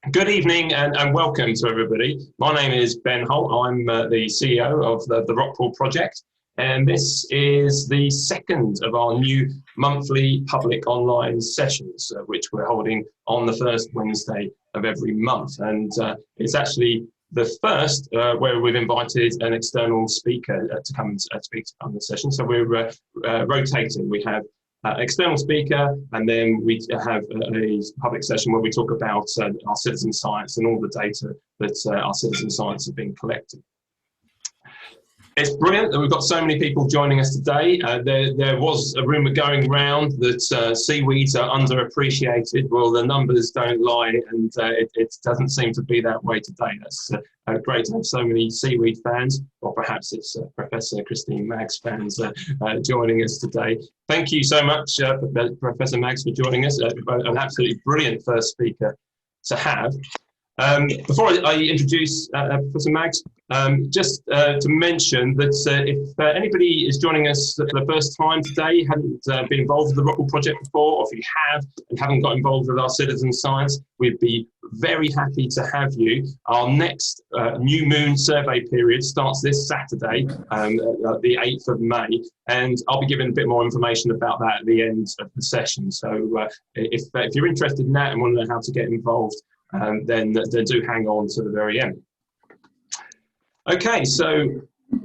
Good evening and welcome to everybody. My name is Ben Holt. I'm the CEO of the Rockpool Project, and this is the second of our new monthly public online sessions, which we're holding on the first Wednesday of every month. And it's actually the first where we've invited an external speaker to come and speak on the session. So we're rotating. We have external speaker, and then we have a public session where we talk about our citizen science and all the data that our citizen science have been collecting. It's brilliant that we've got so many people joining us today. There was a rumour going around that seaweeds are underappreciated. Well, the numbers don't lie, and it doesn't seem to be that way today. That's great to have so many seaweed fans, or perhaps it's Professor Christine Maggs fans joining us today. Thank you so much, Professor Maggs, for joining us. An absolutely brilliant first speaker to have. Before I introduce Professor Maggs, just to mention that if anybody is joining us for the first time today, hadn't been involved with the Rockpool Project before, or if you have and haven't got involved with our citizen science, we'd be very happy to have you. Our next New Moon survey period starts this Saturday, the 8th of May, and I'll be giving a bit more information about that at the end of the session. So if you're interested in that and want to know how to get involved, then do hang on to the very end. Okay, so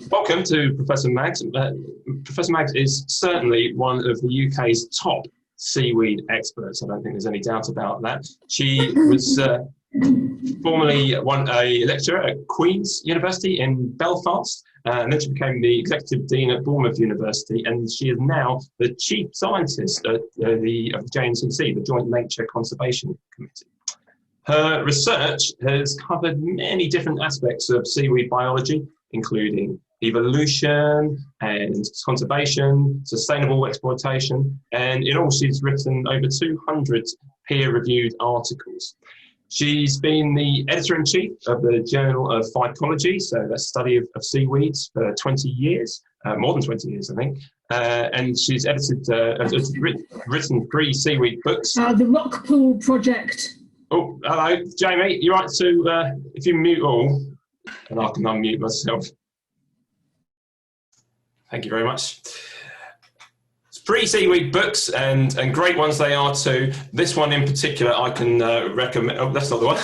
welcome to Professor Maggs. Professor Maggs is certainly one of the UK's top seaweed experts. I don't think there's any doubt about that. She was formerly a lecturer at Queen's University in Belfast, and then she became the Executive Dean at Bournemouth University, and she is now the Chief Scientist at the JNCC, the Joint Nature Conservation Committee. Her research has covered many different aspects of seaweed biology, including evolution and conservation, sustainable exploitation, and in all she's written over 200 peer-reviewed articles. She's been the editor-in-chief of the Journal of Phycology, so that's study of seaweeds, for 20 years, more than 20 years, I think. And she's edited, written 3 seaweed books. The Rockpool Project. Oh, hello, Jamie. You're right to, if you mute all, and I can unmute myself. Thank you very much. 3 seaweed books, and great ones they are too. This one in particular I can recommend. Oh, that's not the one.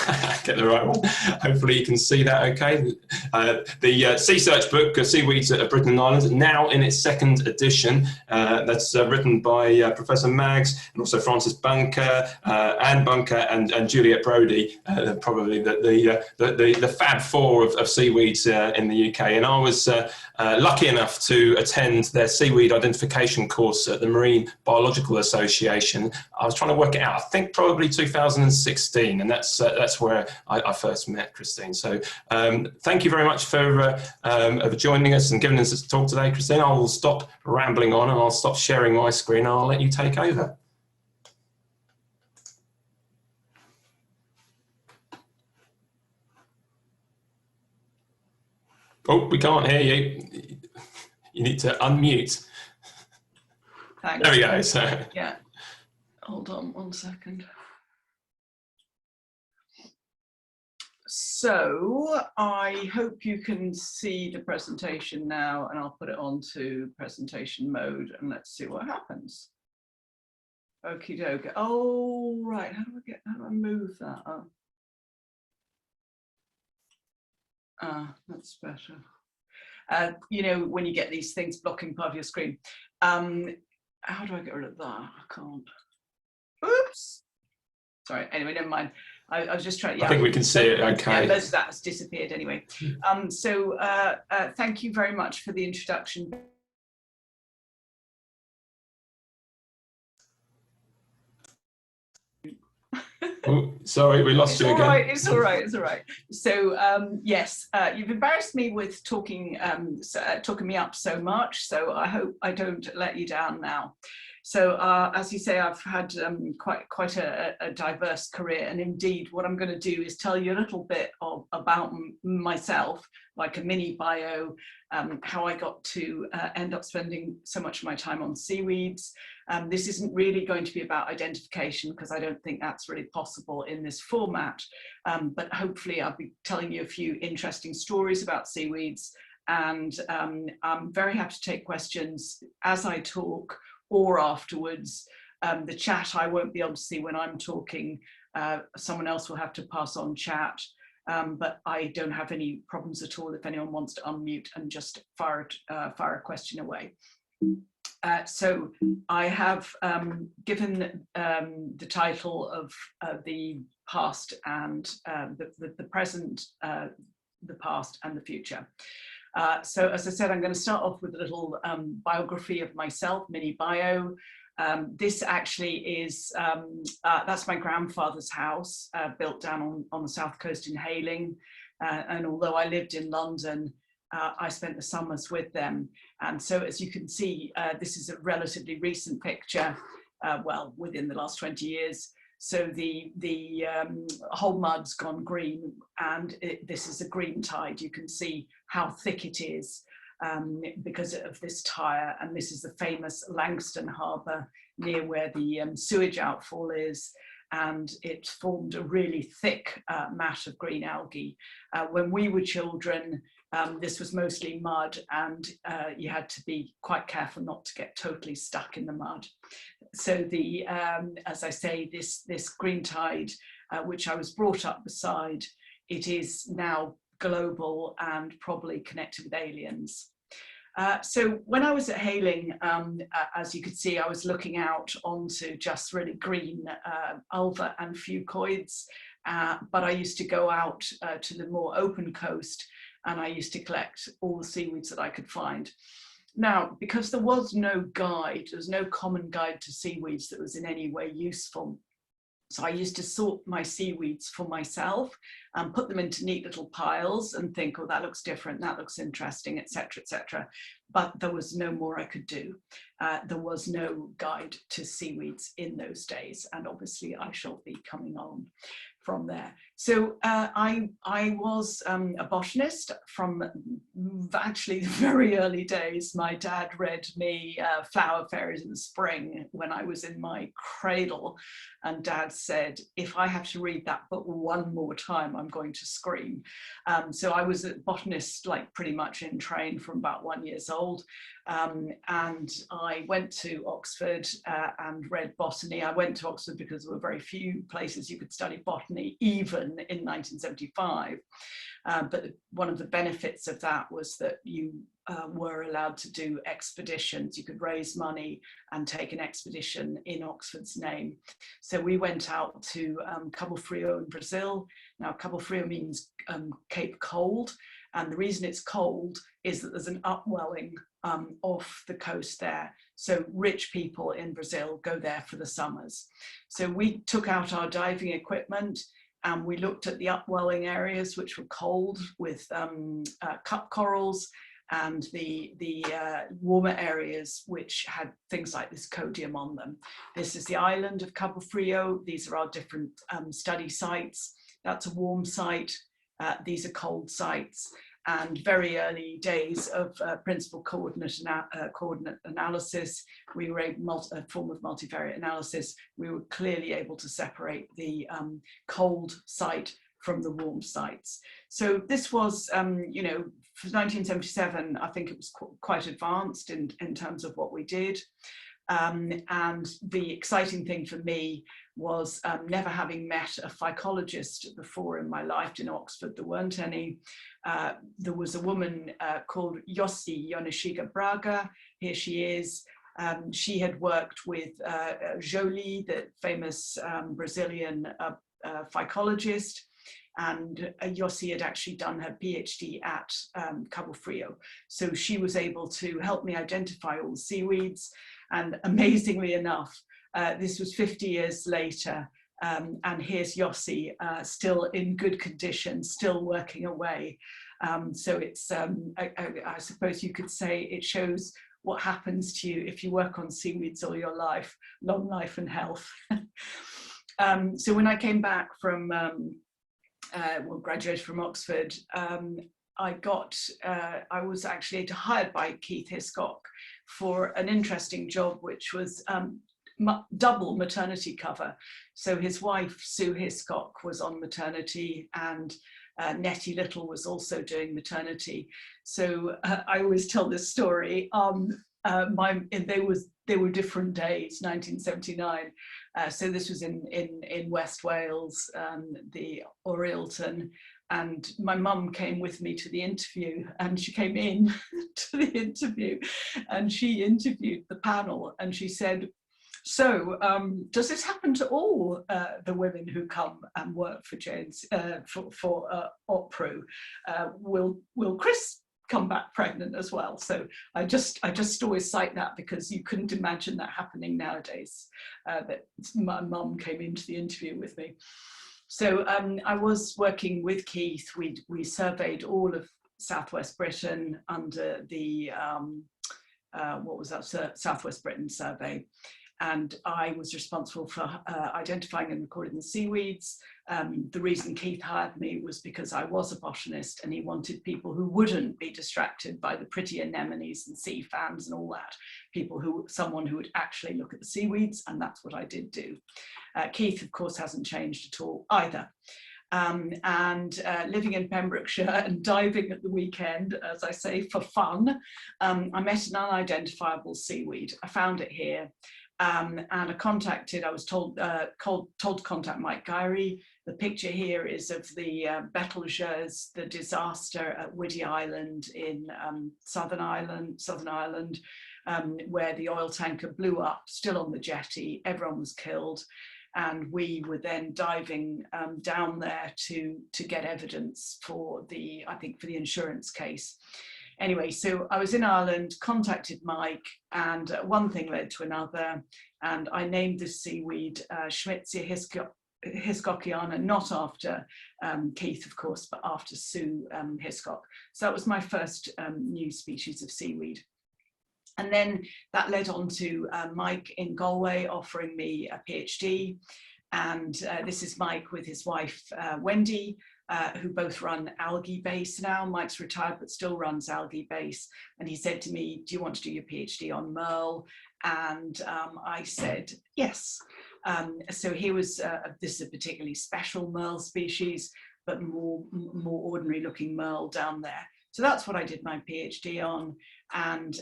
Get the right one. Hopefully you can see that okay. The Sea Search book, Seaweeds of Britain and Ireland, now in its 2nd edition. That's written by Professor Maggs and also Francis Bunker, Anne Bunker and Juliet Brodie, probably the Fab Four of seaweeds in the UK. And I was lucky enough to attend their seaweed identification course at the Marine Biological Association. I was trying to work it out. I think probably 2016, and that's where I first met Christine. So thank you very much for joining us and giving us this talk today, Christine. I will stop rambling on and I'll stop sharing my screen and I'll let you take over. Oh, we can't hear you. You need to unmute. Thanks. There we go. So. Yeah. Hold on 1 second. So I hope you can see the presentation now, and I'll put it on to presentation mode and let's see what happens. Okie dokie. Oh, right. How do I move that? Oh. That's better. You know, when you get these things blocking part of your screen. How do I get rid of that? I can't. Oops. Sorry. Anyway, never mind. I was just trying. Yeah, I think we can see it. Okay. Yeah, most of that has disappeared anyway. So thank you very much for the introduction. Oh, sorry, we lost you again. Right, it's all right. It's all right. So yes, you've embarrassed me with talking me up so much. So I hope I don't let you down now. So as you say, I've had quite a diverse career, and indeed what I'm going to do is tell you a little bit about myself, like a mini bio, how I got to end up spending so much of my time on seaweeds. This isn't really going to be about identification, because I don't think that's really possible in this format, but hopefully I'll be telling you a few interesting stories about seaweeds, and I'm very happy to take questions as I talk or afterwards. The chat I won't be able to see when I'm talking. Someone else will have to pass on chat, but I don't have any problems at all if anyone wants to unmute and just fire a question away. So I have given the title of the past and the present, the past and the future. So as I said, I'm going to start off with a little biography of myself, mini bio. This actually is, that's my grandfather's house, built down on the south coast in Hayling. And although I lived in London, I spent the summers with them. And so as you can see, this is a relatively recent picture, well, within the last 20 years. So the whole mud's gone green, and this is a green tide. You can see how thick it is because of this tire. And this is the famous Langston Harbour near where the sewage outfall is. And it formed a really thick mat of green algae. When we were children, this was mostly mud, and you had to be quite careful not to get totally stuck in the mud. So the, as I say, this green tide, which I was brought up beside, it is now global and probably connected with aliens. So when I was at Hayling, as you could see, I was looking out onto just really green ulva and fucoids, but I used to go out to the more open coast, and I used to collect all the seaweeds that I could find. Now, because there was no guide, there was no common guide to seaweeds that was in any way useful, so I used to sort my seaweeds for myself and put them into neat little piles and think, oh, that looks different, that looks interesting, etc., etc. But there was no more I could do. There was no guide to seaweeds in those days, and obviously I shall be coming on from there. So I was a botanist from actually the very early days. My dad read me Flower Fairies in the Spring when I was in my cradle, and Dad said, if I have to read that book one more time, I'm going to scream. So I was a botanist, like pretty much in train from about 1 year old. And I went to Oxford and read botany. I went to Oxford because there were very few places you could study botany, even in 1975. But one of the benefits of that was that you were allowed to do expeditions. You could raise money and take an expedition in Oxford's name. So we went out to Cabo Frio in Brazil. Now, Cabo Frio means Cape Cold. And the reason it's cold is that there's an upwelling off the coast there. So rich people in Brazil go there for the summers. So we took out our diving equipment and we looked at the upwelling areas, which were cold, with cup corals, and the warmer areas which had things like this codium on them. This is the island of Cabo Frio. These are our different study sites. That's a warm site. These are cold sites. And very early days of principal coordinate analysis, we were able, a form of multivariate analysis, we were clearly able to separate the cold site from the warm sites. So this was, you know, for 1977, I think it was quite advanced in terms of what we did. And the exciting thing for me was never having met a phycologist before in my life. In Oxford, there weren't any. There was a woman called Yossi Yonishiga Braga. Here she is. She had worked with Joly, the famous Brazilian phycologist. And Yossi had actually done her PhD at Cabo Frio. So she was able to help me identify all the seaweeds. And amazingly enough, this was 50 years later, and here's Yossi still in good condition, still working away. So it's, I suppose you could say it shows what happens to you if you work on seaweeds all your life, long life and health. So when I came back from, graduated from Oxford, I was actually hired by Keith Hiscock for an interesting job, which was double maternity cover. So his wife, Sue Hiscock, was on maternity, and Nettie Little was also doing maternity. So I always tell this story. They were different days, 1979. So this was in West Wales, the Oreilton, and my mum came with me to the interview, and she came in to the interview, and she interviewed the panel, and she said, so does this happen to all the women who come and work for Jane's for OPRU? Will Chris come back pregnant as well? So I just always cite that because you couldn't imagine that happening nowadays, that my mum came into the interview with me. So I was working with Keith. We surveyed all of Southwest Britain under the what was that, Southwest Britain survey. And I was responsible for identifying and recording the seaweeds. The reason Keith hired me was because I was a botanist, and he wanted people who wouldn't be distracted by the pretty anemones and sea fans and all that. Someone who would actually look at the seaweeds, and that's what I did do. Keith, of course, hasn't changed at all either. Living in Pembrokeshire and diving at the weekend, as I say, for fun, I met an unidentifiable seaweed. I found it here. And I was told to contact Mike Gyrey. The picture here is of the Betelgeuse, the disaster at Whiddy Island in Southern Ireland, where the oil tanker blew up, still on the jetty. Everyone was killed. And we were then diving down there to get evidence for the insurance case. Anyway, so I was in Ireland, contacted Mike, and one thing led to another, and I named this seaweed Schmitzia hiscockiana, not after Keith, of course, but after Sue Hiscock. So that was my first new species of seaweed. And then that led on to Mike in Galway offering me a PhD. And this is Mike with his wife, Wendy, who both run Algae Base now. Mike's retired, but still runs Algae Base. And he said to me, do you want to do your PhD on Merle? And I said, yes. So here was, this is a particularly special Merle species, but more ordinary looking Merle down there. So that's what I did my PhD on. And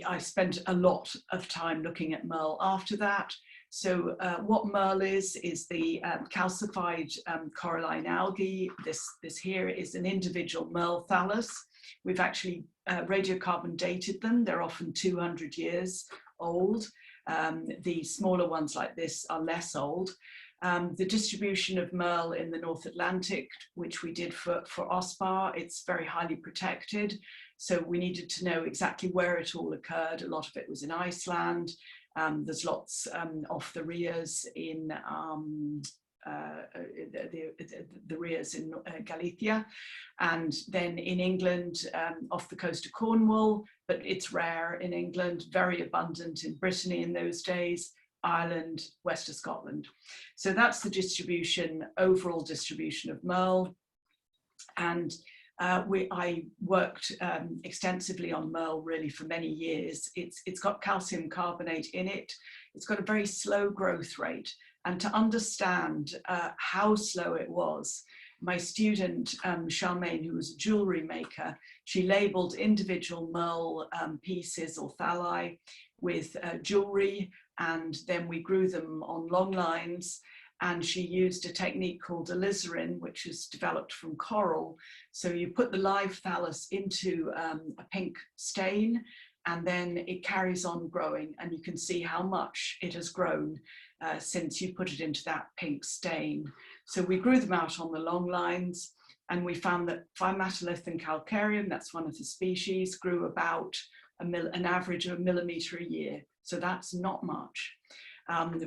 I spent a lot of time looking at Merle after that. So what Merle is the calcified coralline algae. This here is an individual Merle thallus. We've actually radiocarbon dated them. They're often 200 years old. The smaller ones like this are less old. The distribution of Merle in the North Atlantic, which we did for OSPAR, it's very highly protected. So we needed to know exactly where it all occurred. A lot of it was in Iceland. There's lots off the Rias in the Rias in Galicia, and then in England off the coast of Cornwall, but it's rare in England, very abundant in Brittany in those days, Ireland, west of Scotland. So that's the distribution, overall distribution of Merle. And I worked extensively on Merle really for many years. It's got calcium carbonate in it. It's got a very slow growth rate. And to understand how slow it was, my student, Charmaine, who was a jewelry maker, she labeled individual Merle pieces or thalli with jewelry, and then we grew them on long lines. And she used a technique called alizarin, which is developed from coral. So you put the live thallus into a pink stain, and then it carries on growing, and you can see how much it has grown since you put it into that pink stain. So we grew them out on the long lines, and we found that Phymatolithon calcareum, that's one of the species, grew about an average of 1 millimetre a year. So that's not much.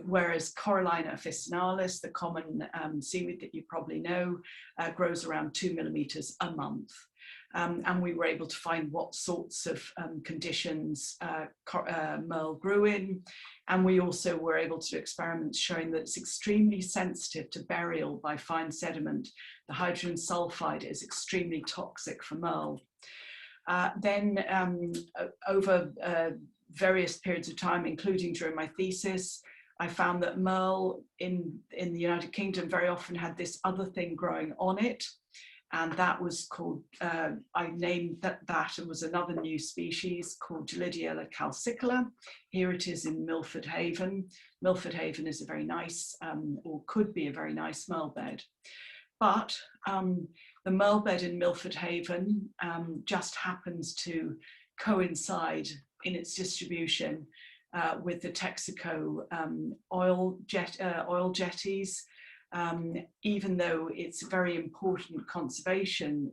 Whereas Corallina officinalis, the common seaweed that you probably know, grows around 2 millimetres a month. And we were able to find what sorts of conditions Merle grew in. And we also were able to do experiments showing that it's extremely sensitive to burial by fine sediment. The hydrogen sulfide is extremely toxic for Merle. Then over various periods of time, including during my thesis, I found that Merle in the United Kingdom very often had this other thing growing on it. And that was called, I named that it was another new species called Gelidiella calcicola. Here it is in Milford Haven. Milford Haven is a very nice, or could be a very nice Merle bed. But the Merle bed in Milford Haven just happens to coincide in its distribution with the Texaco oil jetties. Even though it's very important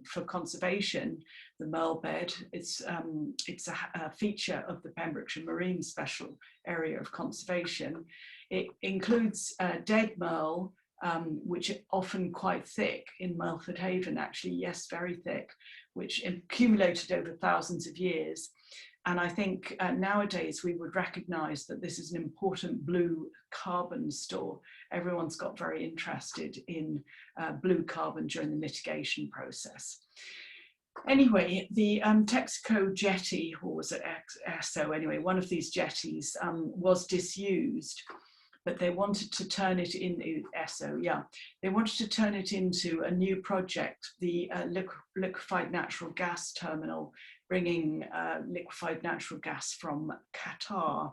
for conservation, the Merle bed, it's a feature of the Pembrokeshire Marine Special Area of Conservation. It includes dead Merle, which are often quite thick in Milford Haven, actually, yes, very thick, which accumulated over thousands of years. And I think nowadays we would recognise that this is an important blue carbon store. Everyone's got very interested in blue carbon during the mitigation process. Anyway, the Texaco jetty, or was it ESSO anyway, one of these jetties was disused, but they wanted to turn it into ESSO, yeah. They wanted to turn it into a new project, the liquefied natural gas terminal, bringing liquefied natural gas from Qatar.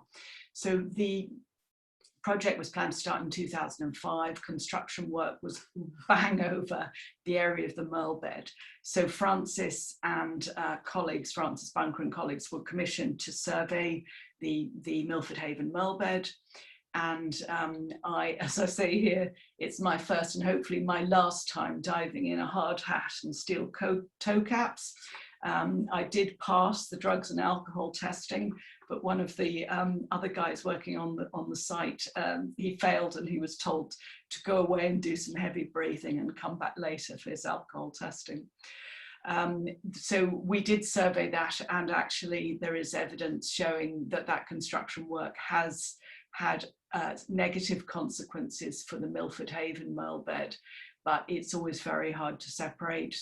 So the project was planned to start in 2005. Construction work was bang over the area of the Merle bed. So Francis and colleagues, Francis Bunker and colleagues, were commissioned to survey the Milford Haven Merle bed. And as I say here, it's my first and hopefully my last time diving in a hard hat and steel toe caps. I did pass the drugs and alcohol testing, but one of the other guys working on the site, he failed and he was told to go away and do some heavy breathing and come back later for his alcohol testing. So we did survey that, and actually there is evidence showing that that construction work has had negative consequences for the Milford Haven Merle bed. But it's always very hard to separate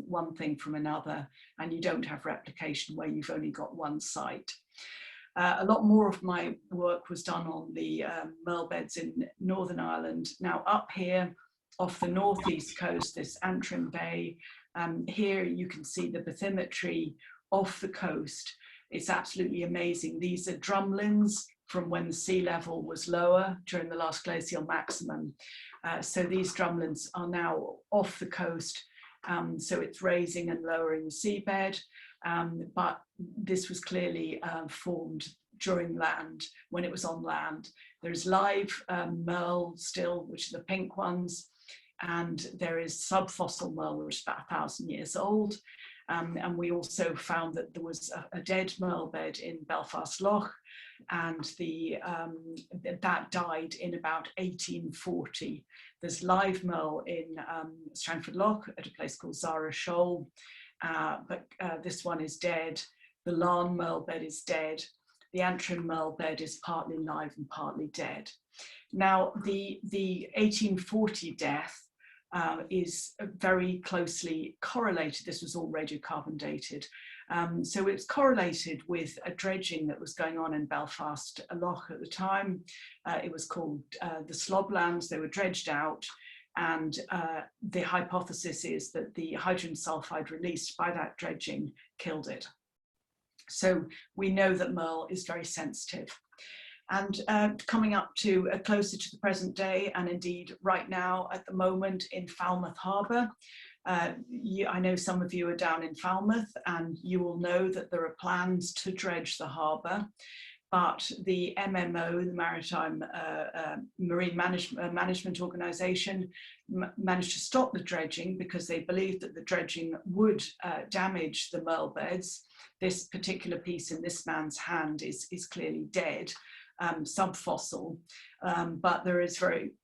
one thing from another, and you don't have replication where you've only got one site. A lot more of my work was done on the Merle beds in Northern Ireland. Now up here off the northeast coast, this Antrim Bay, here you can see the bathymetry off the coast. It's absolutely amazing. These are drumlins from when the sea level was lower during the last glacial maximum. So these drumlins are now off the coast, so it's raising and lowering the seabed, but this was clearly formed during land, when it was on land. There's live Merle still, which are the pink ones, and there is subfossil Merle, which is about 1,000 years old. And we also found that there was a dead Merle bed in Belfast Loch, and that died in about 1840. There's live Merle in Strangford Loch at a place called Zara Shoal, but this one is dead. The Larne Merle bed is dead. The Antrim Merle bed is partly live and partly dead. Now, the 1840 death is very closely correlated. This was all radiocarbon dated. So it's correlated with a dredging that was going on in Belfast Loch at the time. It was called the Sloblands. They were dredged out, and the hypothesis is that the hydrogen sulfide released by that dredging killed it. So we know that Merle is very sensitive. And coming up to closer to the present day, and indeed right now at the moment in Falmouth Harbour, I know some of you are down in Falmouth, and you will know that there are plans to dredge the harbour, but the MMO, the Maritime Marine Management Organisation, managed to stop the dredging because they believed that the dredging would damage the Merle beds. This particular piece in this man's hand is clearly dead. subfossil, but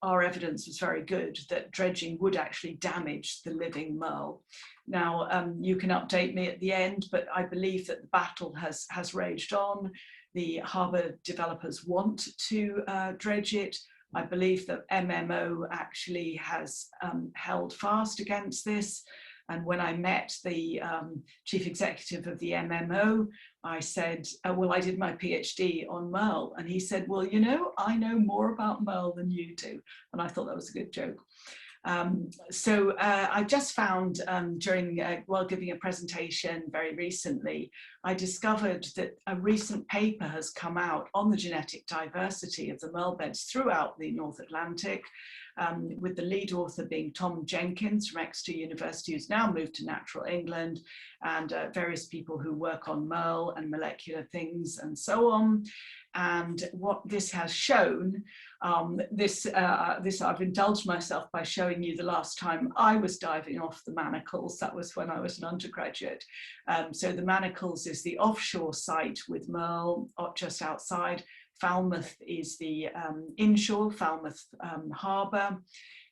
our evidence was very good that dredging would actually damage the living Merle. Now, you can update me at the end, but I believe that the battle has raged on. The harbour developers want to dredge it. I believe that MMO actually has held fast against this. And when I met the chief executive of the MMO, I said, well, I did my PhD on Merle. And he said, well, you know, I know more about Merle than you do. And I thought that was a good joke. So I just found while giving a presentation very recently, I discovered that a recent paper has come out on the genetic diversity of the Merle beds throughout the North Atlantic, with the lead author being Tom Jenkins from Exeter University, who's now moved to Natural England, and various people who work on Merle and molecular things and so on. And what this has shown, I've indulged myself by showing you the last time I was diving off the Manacles. That was when I was an undergraduate. So the Manacles is the offshore site with Merle just outside. Falmouth is the inshore, Falmouth Harbour.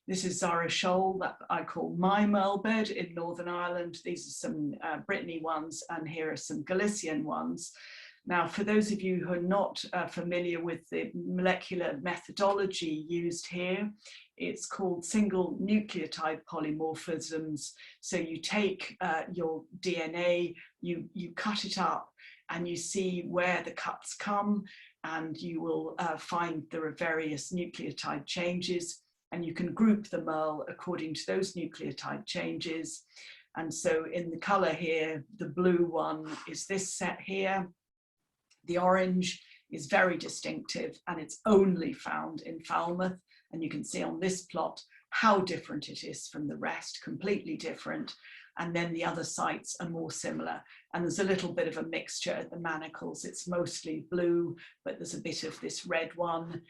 This is Zara Shoal, that I call my Merle bed in Northern Ireland. These are some Brittany ones, and here are some Galician ones. Now, for those of you who are not familiar with the molecular methodology used here, it's called single nucleotide polymorphisms. So you take your DNA, you cut it up, and you see where the cuts come, and you will find there are various nucleotide changes, and you can group the Merle according to those nucleotide changes. And so in the color here, the blue one is this set here. The orange is very distinctive, and it's only found in Falmouth. And you can see on this plot how different it is from the rest, completely different. And then the other sites are more similar. And there's a little bit of a mixture at the Manacles. It's mostly blue, but there's a bit of this red one.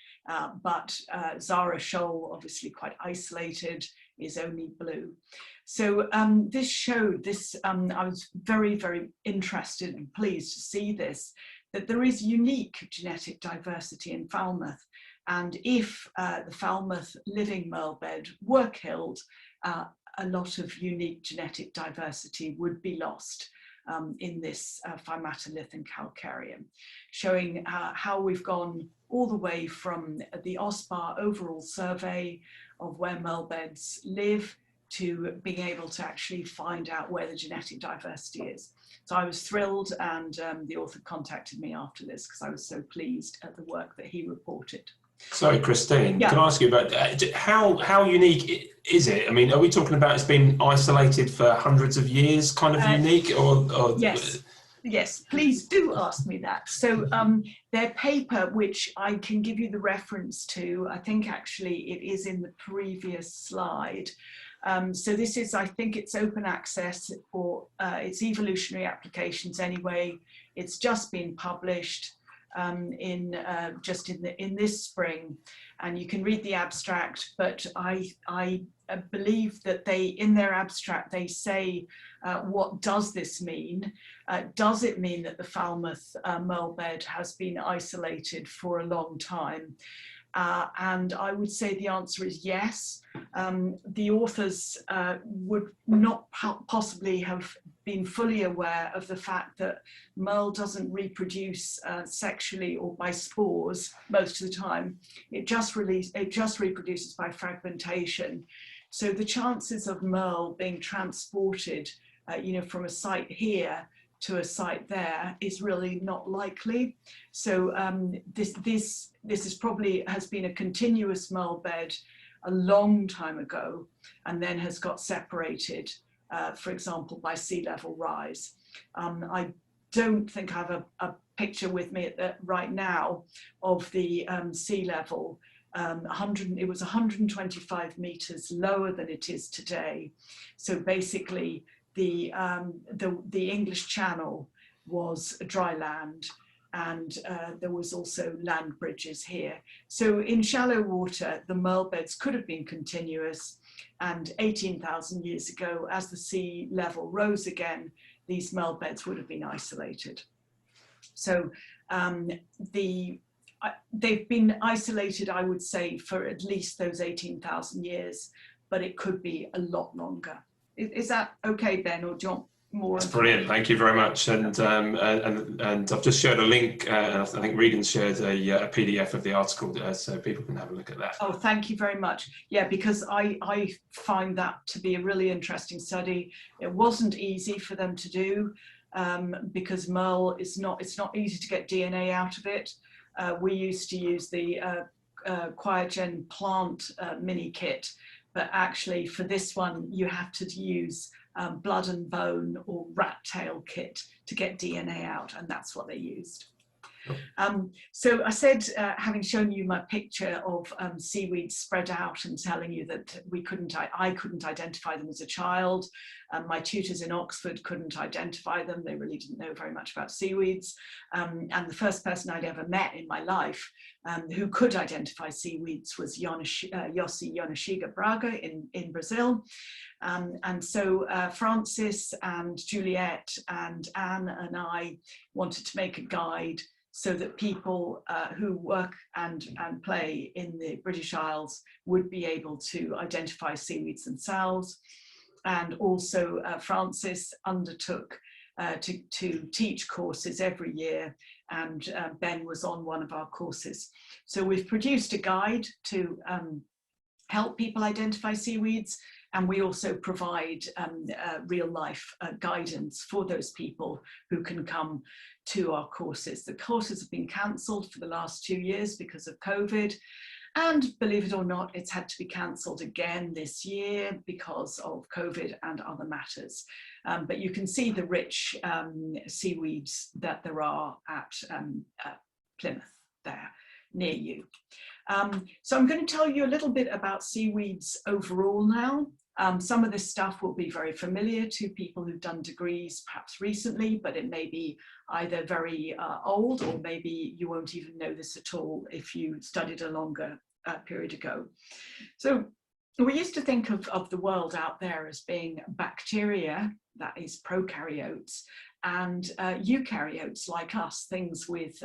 But Zara Shoal, obviously quite isolated, is only blue. So this showed this, I was very, very interested and pleased to see this, that there is unique genetic diversity in Falmouth. And if the Falmouth living Merle bed were killed, a lot of unique genetic diversity would be lost in this Phymatolithon calcareum, showing how we've gone all the way from the OSPAR overall survey of where Merle beds live to being able to actually find out where the genetic diversity is. So I was thrilled, and the author contacted me after this because I was so pleased at the work that he reported. Sorry, Christine, yeah. Can I ask you about how unique is it? I mean, are we talking about it's been isolated for hundreds of years, kind of unique, or yes. Yes, please do ask me that. So their paper, which I can give you the reference to, I think actually it is in the previous slide. So this is, I think it's open access, or it's evolutionary applications anyway. It's just been published in this spring, and you can read the abstract, but I believe that in their abstract, they say, what does this mean? Does it mean that the Falmouth Merle bed has been isolated for a long time? And I would say the answer is yes. The authors would not possibly have been fully aware of the fact that Merle doesn't reproduce sexually or by spores most of the time. It just reproduces by fragmentation. So the chances of Merle being transported, from a site here to a site there is really not likely. So this is probably has been a continuous Merle bed a long time ago, and then has got separated, for example, by sea level rise. I don't think I have a picture with me right now of the sea level. It was 125 meters lower than it is today. So basically, the English Channel was dry land, and there was also land bridges here. So in shallow water, the Merle beds could have been continuous, and 18,000 years ago, as the sea level rose again, these Merle beds would have been isolated. So they've been isolated, I would say, for at least those 18,000 years, but it could be a lot longer. Is that okay, Ben, or do you want more? That's brilliant. Thank you very much. And I've just shared a link, and I think Regan's shared a PDF of the article, so people can have a look at that. Oh, thank you very much. Yeah, because I find that to be a really interesting study. It wasn't easy for them to do because Merle it's not easy to get DNA out of it. We used to use the Cryogen plant mini kit, but actually for this one you have to use blood and bone or rat tail kit to get DNA out, and that's what they used. So I said, having shown you my picture of seaweeds spread out and telling you that I couldn't identify them as a child. My tutors in Oxford couldn't identify them. They really didn't know very much about seaweeds. And the first person I'd ever met in my life who could identify seaweeds was Yossi Yonoshiga Braga in Brazil. And so Francis and Juliet and Anne and I wanted to make a guide so that people who work and play in the British Isles would be able to identify seaweeds themselves. And also Francis undertook to teach courses every year, and Ben was on one of our courses. So we've produced a guide to help people identify seaweeds, and we also provide real life guidance for those people who can come to our courses. The courses have been cancelled for the last 2 years because of COVID. And believe it or not, it's had to be cancelled again this year because of COVID and other matters. But you can see the rich seaweeds that there are at Plymouth there near you. So I'm going to tell you a little bit about seaweeds overall now. Some of this stuff will be very familiar to people who've done degrees perhaps recently, but it may be either very old, or maybe you won't even know this at all if you studied a longer period ago. So we used to think of the world out there as being bacteria, that is prokaryotes, and eukaryotes like us, things with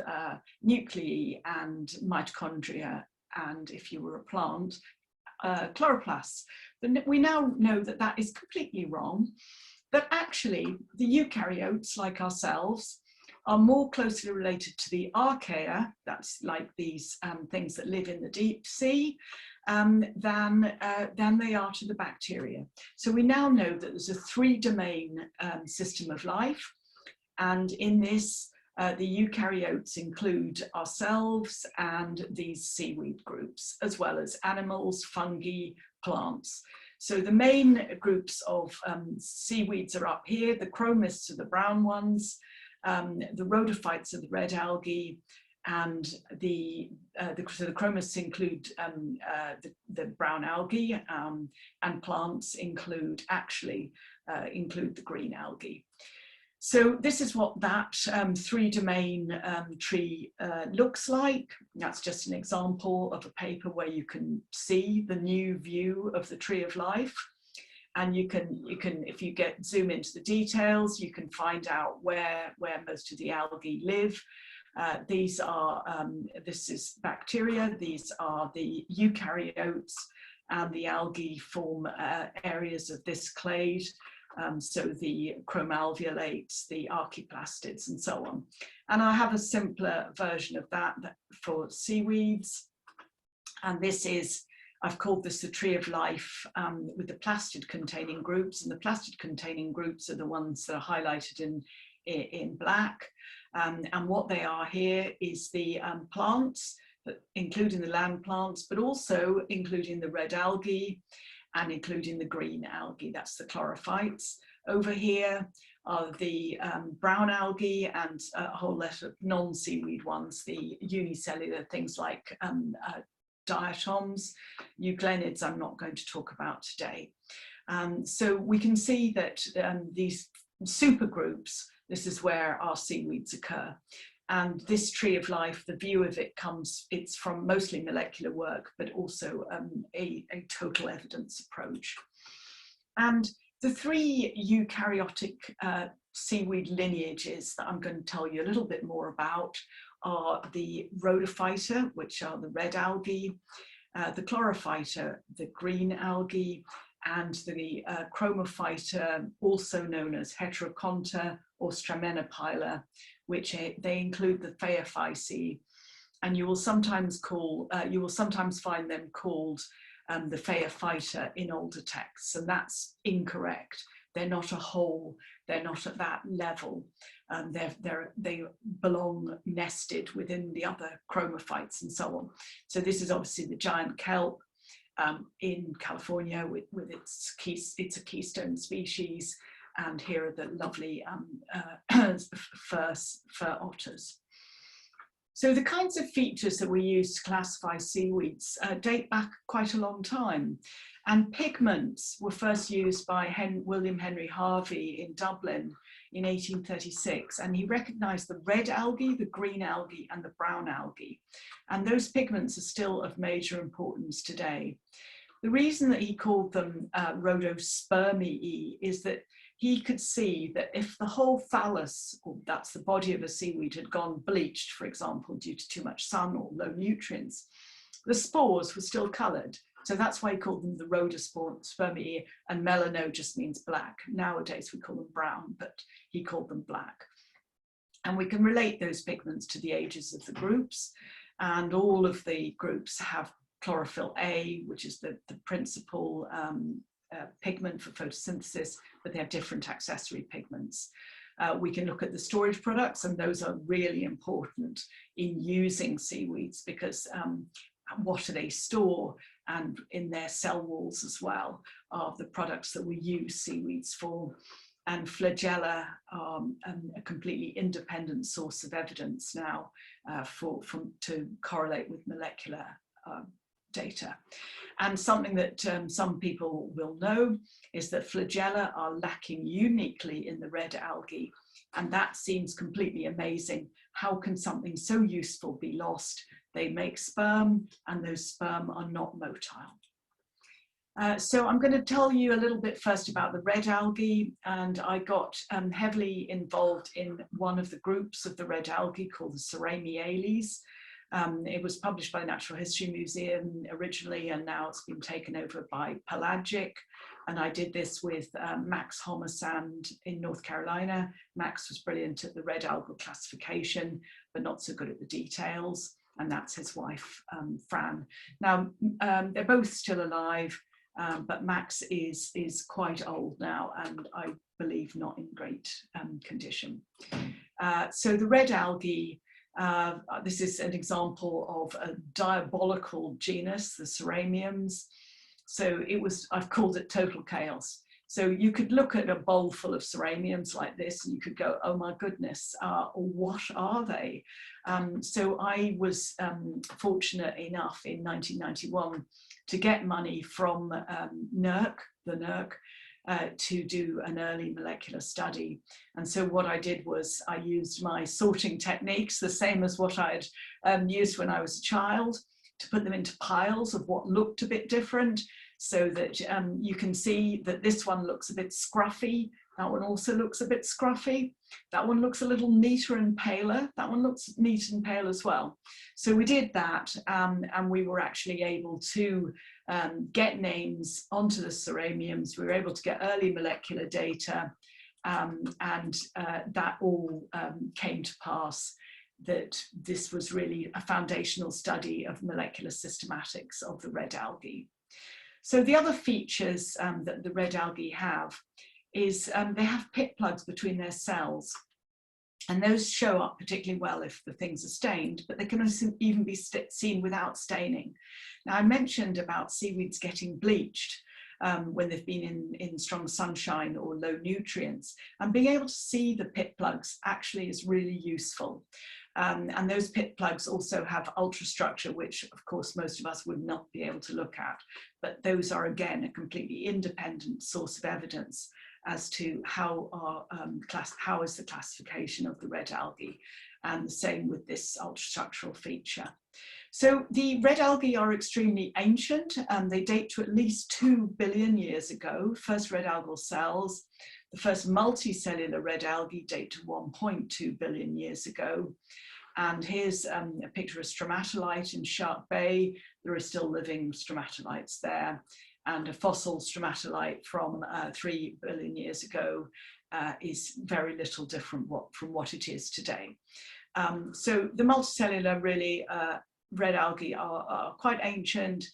nuclei and mitochondria, and if you were a plant, chloroplasts. But we now know that that is completely wrong, that actually the eukaryotes, like ourselves, are more closely related to the archaea, that's like these things that live in the deep sea, than they are to the bacteria. So we now know that there's a 3-domain system of life, and in this the eukaryotes include ourselves and these seaweed groups, as well as animals, fungi, plants. So the main groups of seaweeds are up here. The chromists are the brown ones, the rhodophytes are the red algae, and the chromists include the brown algae, and plants include the green algae. So this is what that 3-domain tree looks like. That's just an example of a paper where you can see the new view of the tree of life. And you can, if you zoom into the details, you can find out where most of the algae live. This is bacteria, these are the eukaryotes, and the algae form areas of this clade. So the chromalveolates, the archaeplastids, and so on. And I have a simpler version of that for seaweeds. And this is, I've called this the tree of life with the plastid containing groups. And the plastid containing groups are the ones that are highlighted in black. And what they are here is the plants, including the land plants, but also including the red algae, and including the green algae, that's the chlorophytes. Over here are the brown algae and a whole lot of non-seaweed ones, the unicellular things like diatoms. Euglenids I'm not going to talk about today. So we can see that these supergroups, this is where our seaweeds occur. And this tree of life, the view of it it's from mostly molecular work, but also a total evidence approach. And the 3 eukaryotic seaweed lineages that I'm going to tell you a little bit more about are the rhodophyta, which are the red algae, the chlorophyta, the green algae, and the chromophyta, also known as heteroconta or stramenophylla, which they include the phaeophyceae. And you will sometimes find them called the phaeophyta in older texts, and that's incorrect. They're not a whole, they're not at that level. They belong nested within the other chromophytes and so on. So this is obviously the giant kelp in California with it's a keystone species, and here are the lovely fur otters. So the kinds of features that we use to classify seaweeds date back quite a long time. And pigments were first used by William Henry Harvey in Dublin in 1836. And he recognized the red algae, the green algae, and the brown algae. And those pigments are still of major importance today. The reason that he called them rhodospermii is that he could see that if the whole thallus, or that's the body of a seaweed, had gone bleached, for example, due to too much sun or low nutrients, the spores were still coloured. So that's why he called them the rhodospermii, and melano just means black. Nowadays we call them brown, but he called them black. And we can relate those pigments to the ages of the groups, and all of the groups have chlorophyll A, which is the principal pigment for photosynthesis, but they have different accessory pigments. We can look at the storage products, and those are really important in using seaweeds because what do they store, and in their cell walls as well are the products that we use seaweeds for. And flagella are a completely independent source of evidence now to correlate with molecular data. And something that some people will know is that flagella are lacking uniquely in the red algae, and that seems completely amazing. How can something so useful be lost? They make sperm, and those sperm are not motile. So I'm going to tell you a little bit first about the red algae, and I got heavily involved in one of the groups of the red algae called the Ceramiales. It was published by the Natural History Museum originally, and now it's been taken over by Pelagic. And I did this with Max Hommersand in North Carolina. Max was brilliant at the red algal classification, but not so good at the details. And that's his wife, Fran. Now, they're both still alive, but Max is quite old now, and I believe not in great condition. So the red algae, this is an example of a diabolical genus, the Ceramiums. So I've called it total chaos. So you could look at a bowl full of Ceramiums like this and you could go, oh my goodness, what are they? So I was fortunate enough in 1991 to get money from NERC, the NERC, to do an early molecular study. And so what I did was I used my sorting techniques, the same as what I'd used when I was a child, to put them into piles of what looked a bit different, so that you can see that this one looks a bit scruffy, that one also looks a bit scruffy, that one looks a little neater and paler, that one looks neat and pale as well. So we did that, and we were actually able to get names onto the Ceramiums. We were able to get early molecular data, and that all came to pass, that this was really a foundational study of molecular systematics of the red algae. So the other features that the red algae have is they have pit plugs between their cells. And those show up particularly well if the things are stained, but they can even be seen without staining. Now, I mentioned about seaweeds getting bleached when they've been in strong sunshine or low nutrients. And being able to see the pit plugs actually is really useful. And those pit plugs also have ultrastructure, which of course most of us would not be able to look at. But those are again a completely independent source of evidence as to how is the classification of the red algae, and the same with this ultrastructural feature. So the red algae are extremely ancient, and they date to at least 2 billion years ago. First red algal cells. The first multicellular red algae date to 1.2 billion years ago. And here's a picture of stromatolite in Shark Bay. There are still living stromatolites there. And a fossil stromatolite from 3 billion years ago is very little different from what it is today. So the multicellular really red algae are quite ancient.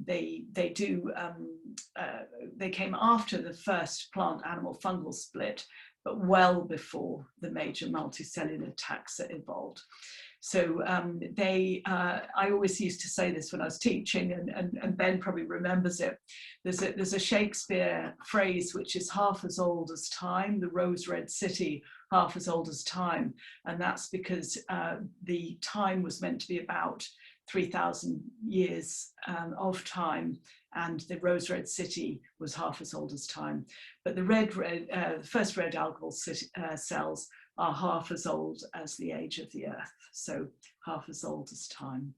They came after the first plant-animal fungal split, but well before the major multicellular taxa evolved. So I always used to say this when I was teaching, and Ben probably remembers it. There's a Shakespeare phrase which is half as old as time, the rose red city, half as old as time. And that's because the time was meant to be about 3,000 years of time, and the rose red city was half as old as time. But the first red algal cells are half as old as the age of the earth, so half as old as time.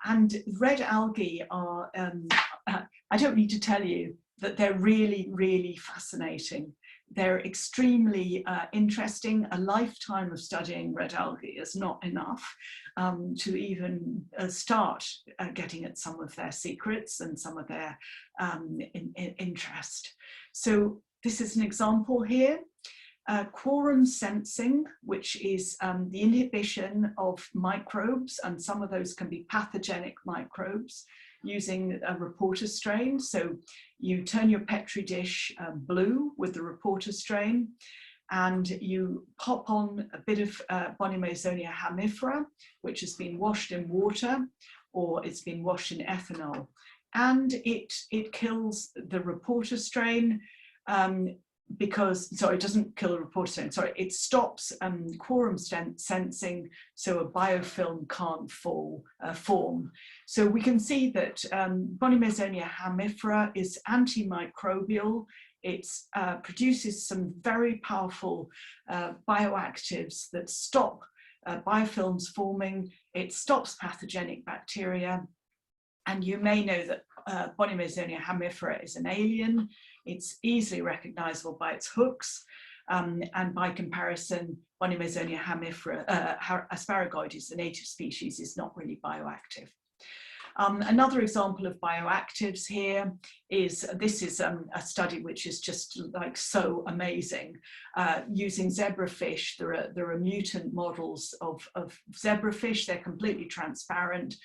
And red algae are, I don't need to tell you that they're really, really fascinating. They're extremely interesting. A lifetime of studying red algae is not enough to even start getting at some of their secrets and some of their interest. So this is an example here. Quorum sensing, which is the inhibition of microbes, and some of those can be pathogenic microbes, using a reporter strain. So you turn your Petri dish blue with the reporter strain, and you pop on a bit of Bournemouth hamifera, which has been washed in water, or it's been washed in ethanol, and it kills the reporter strain. Because, sorry, it doesn't kill the reporter strain, sorry, it stops quorum sensing, so a biofilm can't form. So we can see that Bournemouth hamifera is antimicrobial. It produces some very powerful bioactives that stop biofilms forming. It stops pathogenic bacteria. And you may know that Bournemouth hamifera is an alien. It's easily recognizable by its hooks, and by comparison, Bournemouth hamifera, asparagoides, the native species, is not really bioactive. Another example of bioactives here is, this is a study which is just like so amazing. Using zebrafish, there are mutant models of zebrafish. They're completely transparent,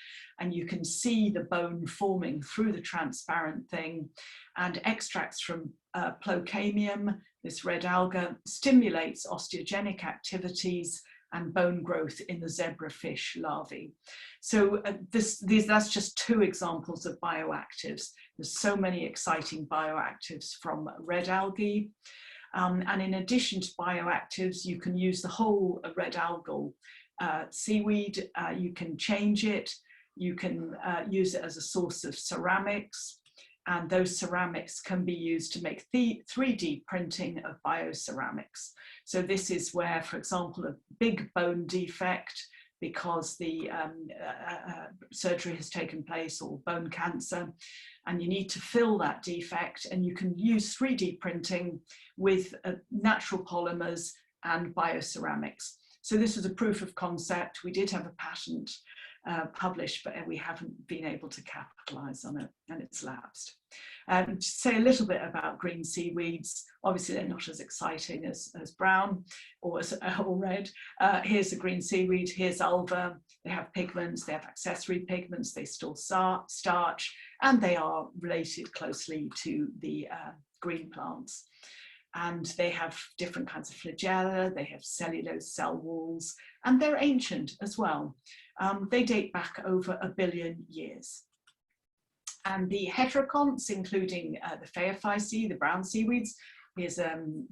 and you can see the bone forming through the transparent thing. And extracts from Plocamium, this red alga, stimulates osteogenic activities and bone growth in the zebrafish larvae. So that's just 2 examples of bioactives. There's so many exciting bioactives from red algae. And in addition to bioactives, you can use the whole red algal seaweed. You can change it. You can use it as a source of ceramics. And those ceramics can be used to make 3D printing of bioceramics. So this is where, for example, a big bone defect because the surgery has taken place, or bone cancer, and you need to fill that defect, and you can use 3D printing with natural polymers and bioceramics. So this was a proof of concept. We did have a patent published, but we haven't been able to capitalize on it, and it's lapsed. To say a little bit about green seaweeds, obviously they're not as exciting as brown or red. Here's a green seaweed, here's ulva. They have pigments, they have accessory pigments, they store starch, and they are related closely to the green plants. And they have different kinds of flagella, they have cellulose cell walls, and they're ancient as well. They date back over 1 billion years. And the heteroconts, including the Phaeophyceae, the brown seaweeds, here's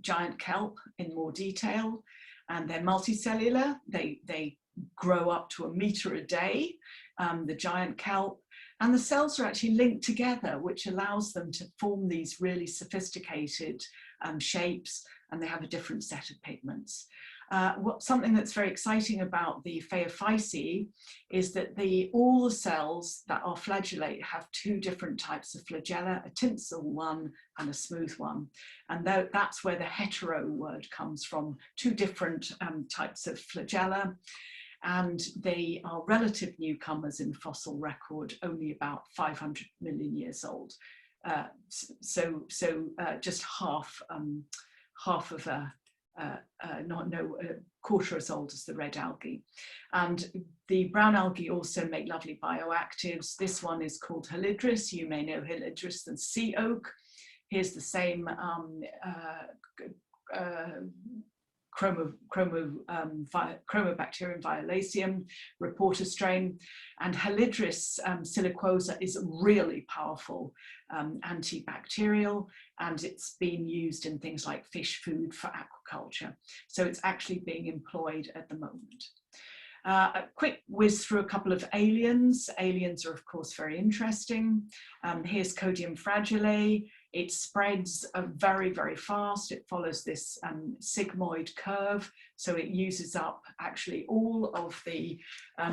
giant kelp in more detail, and they're multicellular. They grow up to 1 meter a day, the giant kelp, and the cells are actually linked together, which allows them to form these really sophisticated shapes, and they have a different set of pigments. Something that's very exciting about the Phaeophyceae is that all the cells that are flagellate have two different types of flagella, a tinsel one and a smooth one. And that's where the hetero word comes from, two different types of flagella. And they are relative newcomers in fossil record, only about 500 million years old. So just half of a quarter as old as the red algae. And the brown algae also make lovely bioactives. This one is called Helidris. You may know Helidris than sea oak. Here's the same Chromobacterium violaceum reporter strain, and Helidris silicosa is really powerful antibacterial, and it's being used in things like fish food for aquaculture. So it's actually being employed at the moment. A quick whiz through a couple of aliens. Aliens are of course very interesting. Here's Codium fragile. It spreads very, very fast. It follows this sigmoid curve. So it uses up actually all of the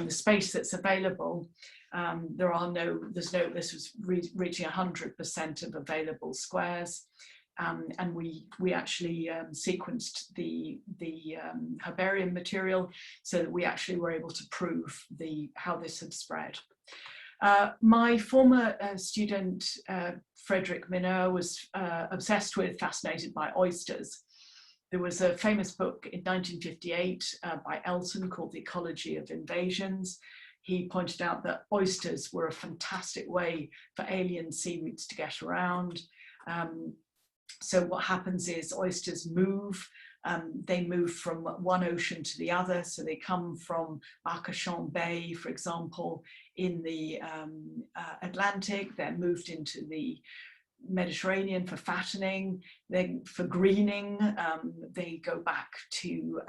space that's available. This was reaching 100% of available squares. And we actually sequenced the herbarium material so that we actually were able to prove how this had spread. My former student, Frederick Mineur, was obsessed with, fascinated by oysters. There was a famous book in 1958 by Elton called The Ecology of Invasions. He pointed out that oysters were a fantastic way for alien seaweeds to get around. So what happens is oysters move. They move from one ocean to the other. So they come from Arcachon Bay, for example, in the Atlantic. They're moved into the Mediterranean for fattening, then for greening. They go back to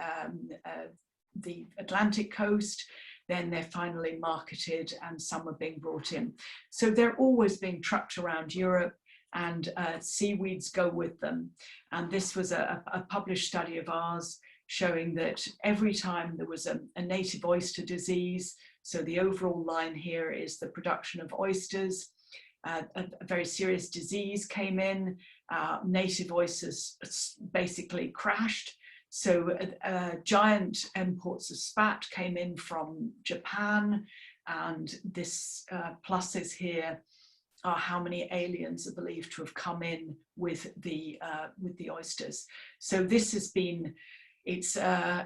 the Atlantic coast. Then they're finally marketed and some are being brought in. So they're always being trucked around Europe, and seaweeds go with them. And this was a published study of ours showing that every time there was a native oyster disease, so the overall line here is the production of oysters, a very serious disease came in, native oysters basically crashed. So giant imports of spat came in from Japan, and this pluses here are how many aliens are believed to have come in with the oysters. So this has been, it's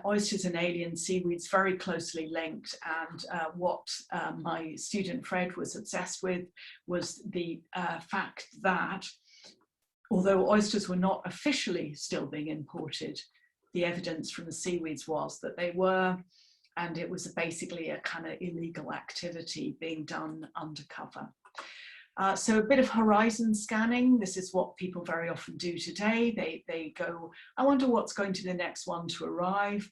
oysters and alien seaweeds very closely linked, and what my student Fred was obsessed with was the fact that although oysters were not officially still being imported, the evidence from the seaweeds was that they were, and it was basically a kind of illegal activity being done undercover. So a bit of horizon scanning. This is what people very often do today. They go, I wonder what's going to be the next one to arrive.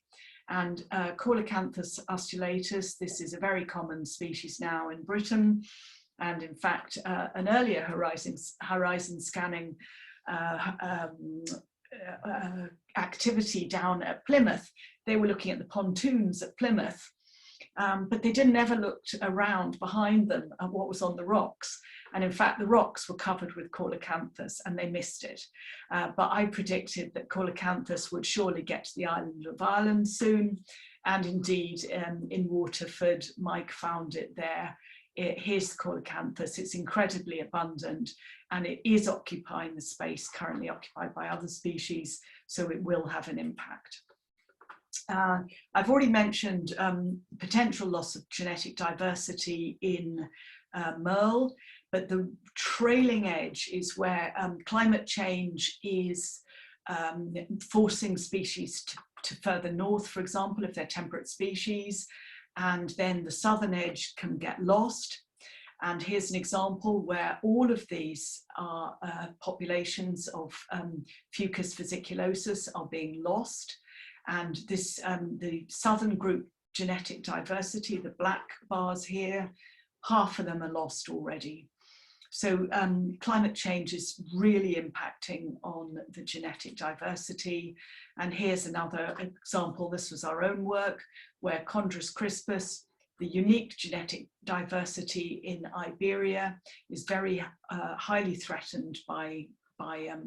And Coelacanthus ustulatus, this is a very common species now in Britain. And in fact, an earlier horizon scanning activity down at Plymouth, they were looking at the pontoons at Plymouth, but they didn't ever looked around behind them at what was on the rocks. And in fact, the rocks were covered with Coelacanthus and they missed it. But I predicted that Coelacanthus would surely get to the island of Ireland soon. And indeed, in Waterford, Mike found it there. Here's Coelacanthus. It's incredibly abundant and it is occupying the space currently occupied by other species, so it will have an impact. I've already mentioned potential loss of genetic diversity in Merle, but the trailing edge is where climate change is forcing species to further north, for example, if they're temperate species, and then the southern edge can get lost. And here's an example where all of these are populations of Fucus vesiculosus are being lost. And this, the southern group genetic diversity, the black bars here, half of them are lost already. So climate change is really impacting on the genetic diversity. And here's another example. This was our own work where Chondrus crispus, the unique genetic diversity in Iberia, is very highly threatened by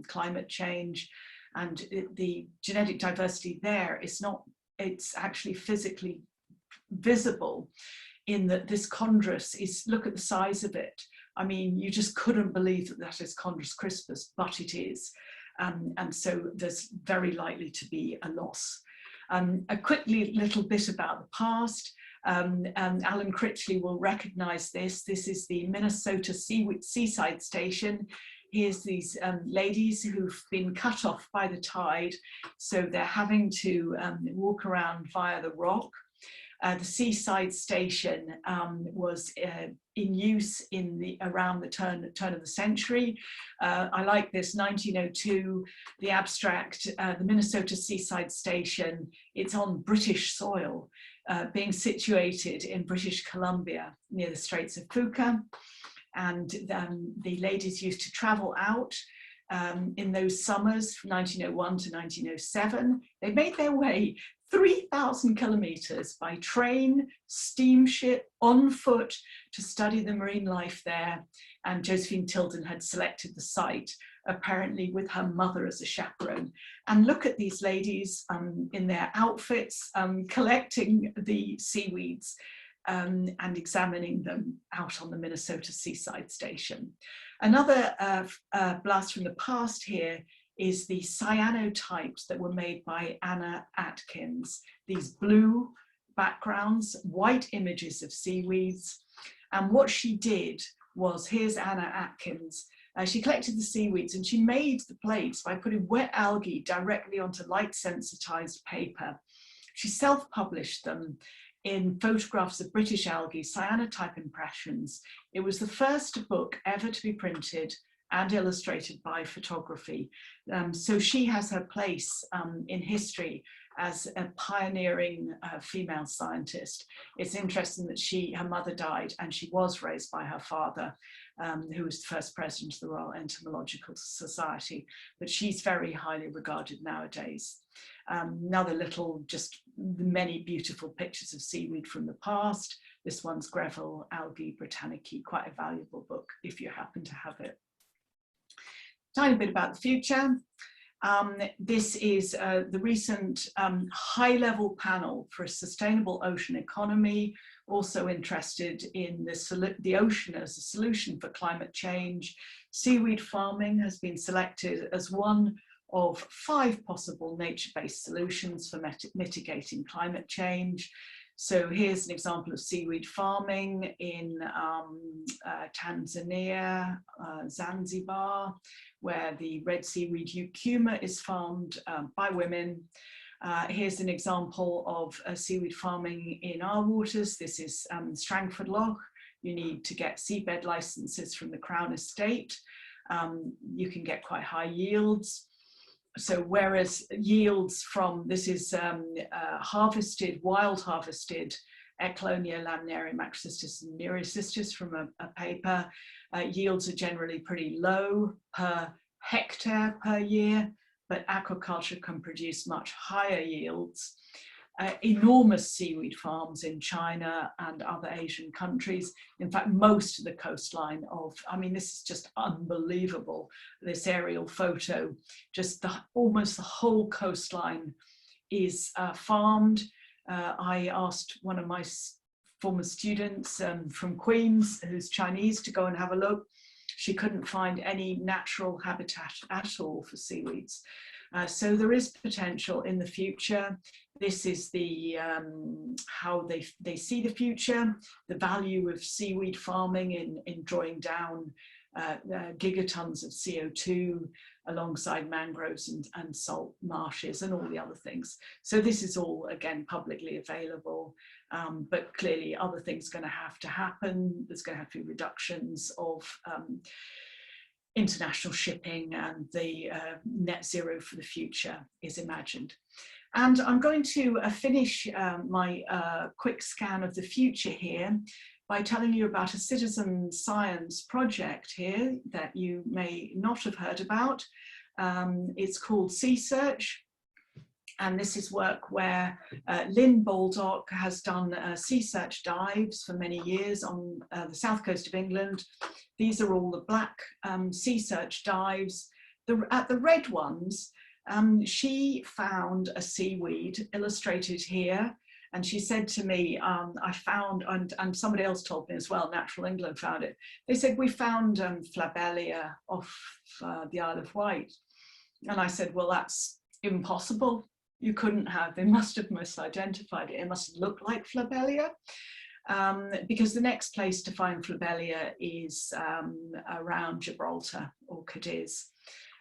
climate change. And the genetic diversity there is not, it's actually physically visible in that this chondrus is, look at the size of it. I mean, you just couldn't believe that that is Chondrus crispus, but it is. And so there's very likely to be a loss. A quickly little bit about the past. Alan Critchley will recognize this. This is the Minnesota Seaside Station. Here's these ladies who've been cut off by the tide. So they're having to walk around via the rock. The Seaside Station was in use around the turn of the century. I like this, 1902, the abstract, the Minnesota Seaside Station. It's on British soil, being situated in British Columbia near the Straits of Fuca. And the ladies used to travel out in those summers from 1901 to 1907. They made their way 3,000 kilometers by train, steamship, on foot to study the marine life there. And Josephine Tilden had selected the site, apparently with her mother as a chaperone. And look at these ladies in their outfits, collecting the seaweeds and examining them out on the Minnesota Seaside Station. Another blast from the past here is the cyanotypes that were made by Anna Atkins. These blue backgrounds, white images of seaweeds. And what she did was, here's Anna Atkins, she collected the seaweeds and she made the plates by putting wet algae directly onto light sensitized paper. She self-published them in photographs of British algae, cyanotype impressions. It was the first book ever to be printed and illustrated by photography. So she has her place in history as a pioneering female scientist. It's interesting that her mother died and she was raised by her father, who was the first president of the Royal Entomological Society, but she's very highly regarded nowadays. Another little, just many beautiful pictures of seaweed from the past. This one's Greville Algae Britannicae, quite a valuable book if you happen to have it. Tiny bit about the future. This is the recent high-level panel for a sustainable ocean economy, also interested in the ocean as a solution for climate change. Seaweed farming has been selected as one of 5 possible nature-based solutions for mitigating climate change. So here's an example of seaweed farming in Tanzania, Zanzibar, where the red seaweed eucuma is farmed by women. Here's an example of seaweed farming in our waters. This is Strangford Loch. You need to get seabed licenses from the Crown Estate. You can get quite high yields. So whereas yields from, this is harvested, wild harvested Eclonia lamnarium macrocystis and neurocystis from a paper, yields are generally pretty low per hectare per year, but aquaculture can produce much higher yields. Enormous seaweed farms in China and other Asian countries. In fact, most of the coastline of, I mean, this is just unbelievable, this aerial photo, just almost the whole coastline is farmed. I asked one of my former students from Queens, who's Chinese, to go and have a look. She couldn't find any natural habitat at all for seaweeds. So there is potential in the future. This is the how they see the future, the value of seaweed farming in drawing down gigatons of CO2 alongside mangroves and salt marshes and all the other things. So this is all, again, publicly available, but clearly other things are going to happen. There's going to have to be reductions of international shipping, and the net zero for the future is imagined. And I'm going to finish my quick scan of the future here by telling you about a citizen science project here that you may not have heard about. It's called Sea Search. And this is work where Lynn Baldock has done sea search dives for many years on the south coast of England. These are all the black sea search dives. At the red ones, she found a seaweed illustrated here. And she said to me, I found, and somebody else told me as well, Natural England found it. They said, we found Flabelia off the Isle of Wight. And I said, well, that's impossible. You couldn't have, they must have misidentified it. It must look like Flabelia. Because the next place to find Flabelia is around Gibraltar or Cadiz.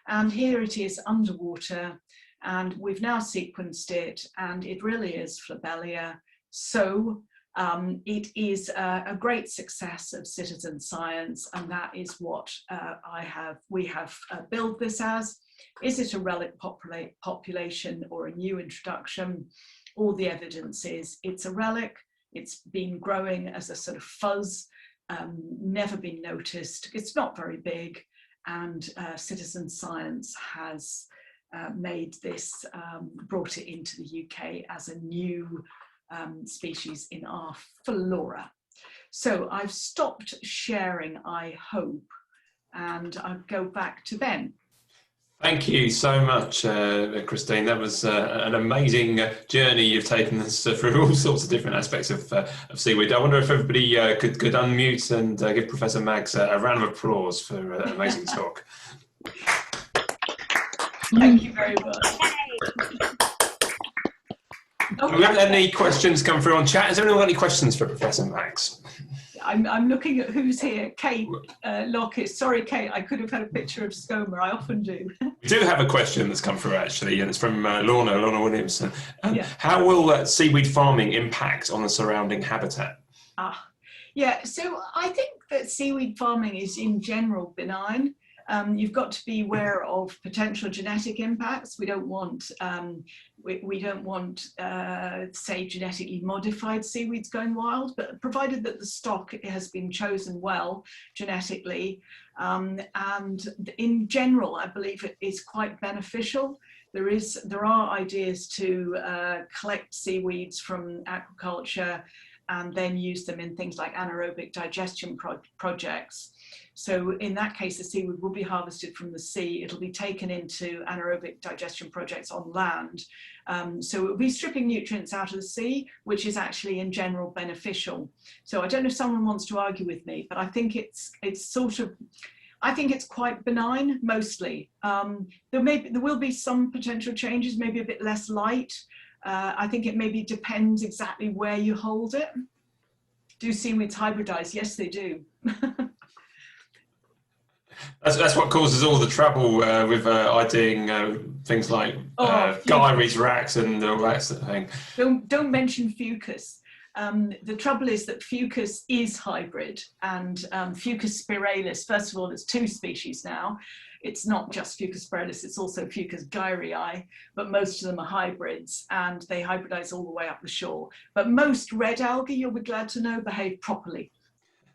And here it is underwater, and we've now sequenced it, and it really is Flabelia. So it is a great success of citizen science, and that is what we have billed this as. Is it a relic population or a new introduction? All the evidence is it's a relic. It's been growing as a sort of fuzz, never been noticed. It's not very big, and citizen science has made this, brought it into the UK as a new species in our flora. So I've stopped sharing, I hope, and I'll go back to Ben. Thank you so much, Christine. That was an amazing journey you've taken us through all sorts of different aspects of seaweed. I wonder if everybody could unmute and give Professor Mags a round of applause for an amazing talk. Thank you very much. Have we had any questions come through on chat? Has anyone got any questions for Professor Mags? I'm looking at who's here. Kate Lockett. Sorry, Kate, I could have had a picture of Skomer. I often do. We do have a question that's come through, actually, and it's from Lorna Williamson. Yeah. How will seaweed farming impact on the surrounding habitat? Yeah, so I think that seaweed farming is in general benign. You've got to be aware of potential genetic impacts. We don't want, say, genetically modified seaweeds going wild, but provided that the stock has been chosen well genetically, and in general, I believe it is quite beneficial. There are ideas to collect seaweeds from aquaculture and then use them in things like anaerobic digestion projects. So in that case, the seaweed will be harvested from the sea. It'll be taken into anaerobic digestion projects on land. So it will be stripping nutrients out of the sea, which is actually in general beneficial. So I don't know if someone wants to argue with me, but I think it's quite benign mostly. There will be some potential changes, maybe a bit less light. I think it maybe depends exactly where you hold it. Do seaweeds hybridize? Yes, they do. That's what causes all the trouble with IDing things like gyres, racks, and all that sort of thing. Don't mention fucus. The trouble is that fucus is hybrid, and Fucus spiralis, first of all, there's two species now. It's not just Fucus spiralis, it's also Fucus gyrii, but most of them are hybrids, and they hybridize all the way up the shore. But most red algae, you'll be glad to know, behave properly.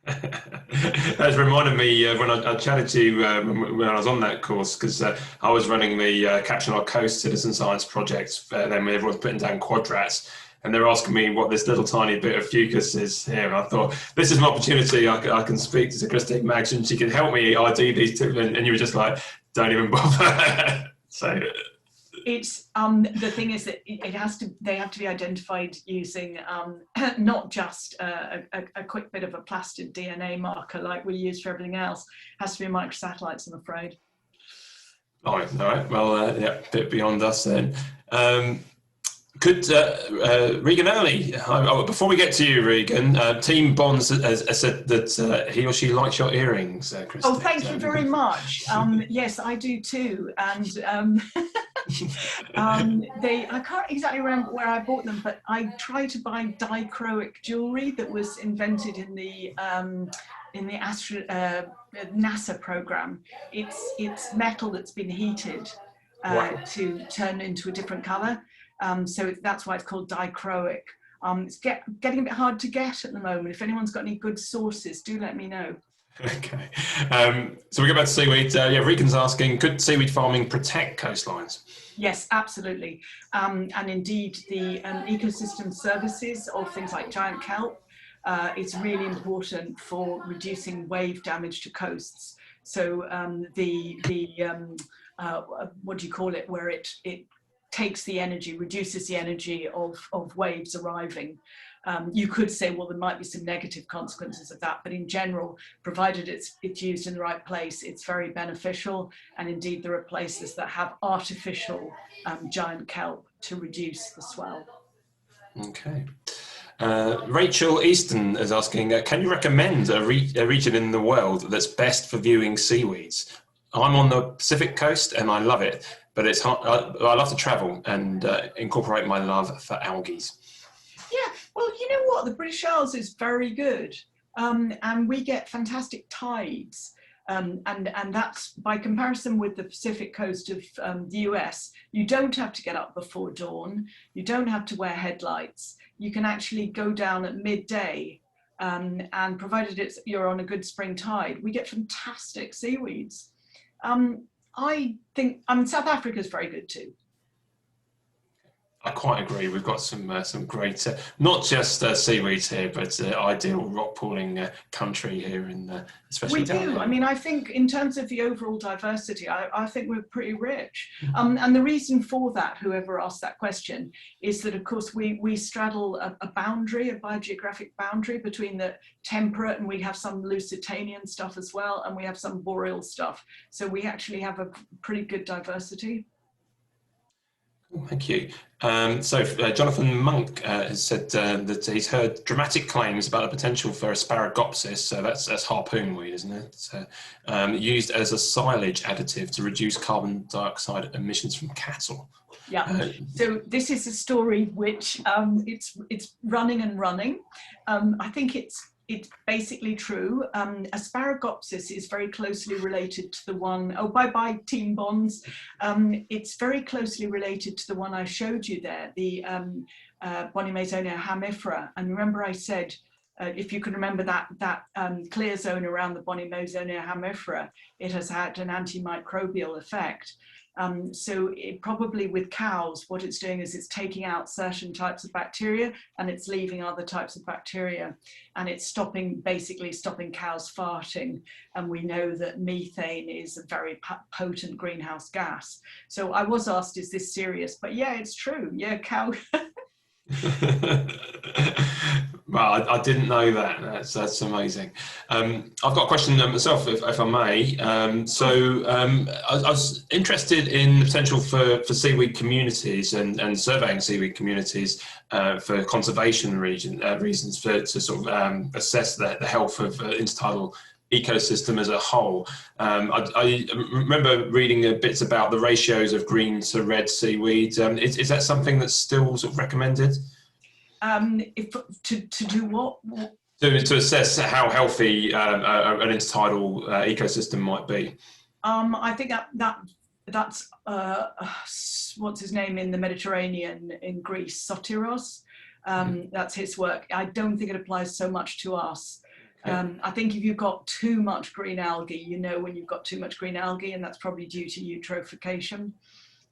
That's reminded me when I chatted to you when I was on that course, because I was running the Catching Our Coast citizen science project, then everyone's putting down quadrats, and they're asking me what this little tiny bit of fucus is here. And I thought, this is an opportunity I can speak to Christine Mags and she can help me ID these two, and you were just like, don't even bother. So it's the thing is that they have to be identified using not just a quick bit of a plastid DNA marker like we use for everything else. It has to be microsatellites, I'm afraid. All right. Well, yeah, a bit beyond us then. Could Regan Early, before we get to you, Regan, Team Bonds has said that he or she likes your earrings, Christine. Oh, thank you very much. Yes, I do too. And I can't exactly remember where I bought them, but I tried to buy dichroic jewelry that was invented in the NASA program. It's metal that's been heated to turn into a different color. So that's why it's called dichroic. It's getting a bit hard to get at the moment. If anyone's got any good sources, do let me know. Okay, so we go back to seaweed. Yeah, Regan's asking, could seaweed farming protect coastlines? Yes, absolutely. And indeed, the ecosystem services of things like giant kelp is really important for reducing wave damage to coasts. So what do you call it, where it takes the energy, reduces the energy of waves arriving. You could say, well, there might be some negative consequences of that, but in general, provided it's used in the right place, it's very beneficial. And indeed, there are places that have artificial giant kelp to reduce the swell. Okay. Rachel Easton is asking, can you recommend a region in the world that's best for viewing seaweeds? I'm on the Pacific coast and I love it, but it's hard. I love to travel and incorporate my love for algae. Yeah, well, you know what? The British Isles is very good, and we get fantastic tides. And that's by comparison with the Pacific coast of the US. You don't have to get up before dawn. You don't have to wear headlights. You can actually go down at midday, and provided you're on a good spring tide, we get fantastic seaweeds. I think South Africa is very good too. I quite agree. We've got some great, not just seaweeds here, but ideal rock pooling country here in especially. We do. I mean, I think in terms of the overall diversity, I think we're pretty rich. And the reason for that, whoever asked that question, is that of course we straddle a boundary, a biogeographic boundary between the temperate, and we have some Lusitanian stuff as well, and we have some boreal stuff. So we actually have a pretty good diversity. Thank you. So Jonathan Monk has said that he's heard dramatic claims about the potential for Asparagopsis, so that's harpoon weed, isn't it? So, used as a silage additive to reduce carbon dioxide emissions from cattle. Yeah, so this is a story which it's running and running. I think it's basically true. Asparagopsis is very closely related to the one, bye Team Bonds. It's very closely related to the one I showed you there, the Bonimasonia hamifera. And remember I said, if you can remember that clear zone around the Bonimasonia hamifera, it has had an antimicrobial effect. So it probably with cows, what it's doing is it's taking out certain types of bacteria and it's leaving other types of bacteria, and it's basically stopping cows farting. And we know that methane is a very potent greenhouse gas. So I was asked, is this serious? But yeah, it's true. Yeah, cow. Well, I didn't know that. That's amazing. I've got a question myself, if I may. I was interested in the potential for seaweed communities and surveying seaweed communities for conservation reasons to sort of assess the health of intertidal ecosystem as a whole. I remember reading bits about the ratios of green to red seaweed. Is that something that's still sort of recommended? To do what? To assess how healthy an intertidal ecosystem might be. I think that's what's his name in the Mediterranean in Greece, Sotiros. That's his work. I don't think it applies so much to us. I think if you've got too much green algae, you know when you've got too much green algae, and that's probably due to eutrophication.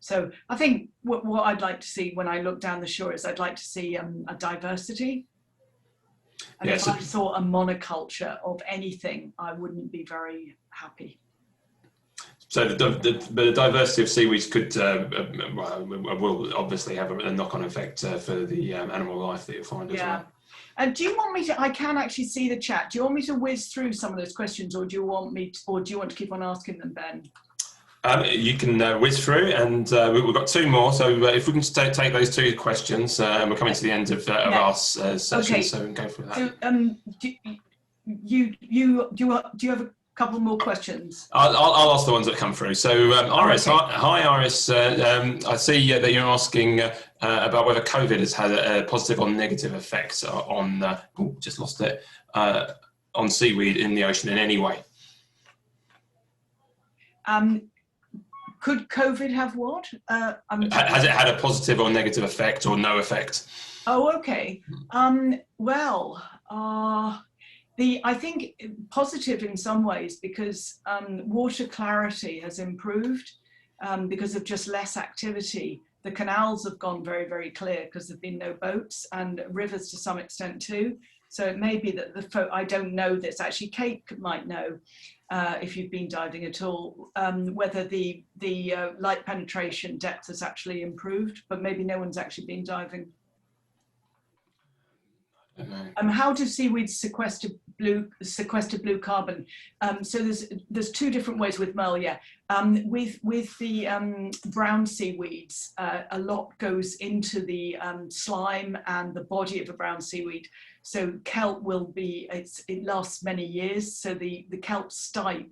So I think what I'd like to see when I look down the shore is I'd like to see a diversity. And if I saw a monoculture of anything, I wouldn't be very happy. So the diversity of seaweeds could, will obviously have a knock-on effect for the animal life that you find as well. Do you want me to? I can actually see the chat. Do you want me to whiz through some of those questions, or do you want to keep on asking them, Ben? You can whiz through, and we've got two more. So if we can just take those two questions, we're coming to the end of our session, okay. So we can go through that. So, do you have a couple more questions? I'll ask the ones that come through. So Iris, hi Iris. I see that you're asking about whether COVID has had a positive or negative effects on on seaweed in the ocean in any way. Could COVID have what? Has it had a positive or negative effect or no effect? Oh, okay. Well, I think positive in some ways, because water clarity has improved because of just less activity. The canals have gone very, very clear because there've been no boats, and rivers to some extent too. So it may be that I don't know this, actually Kate might know if you've been diving at all, whether the light penetration depth has actually improved, but maybe no one's actually been diving. How do seaweeds sequester blue carbon? So there's two different ways with Merle, yeah. With the brown seaweeds, a lot goes into the slime and the body of a brown seaweed. So kelp will be, it lasts many years. So the kelp stipe,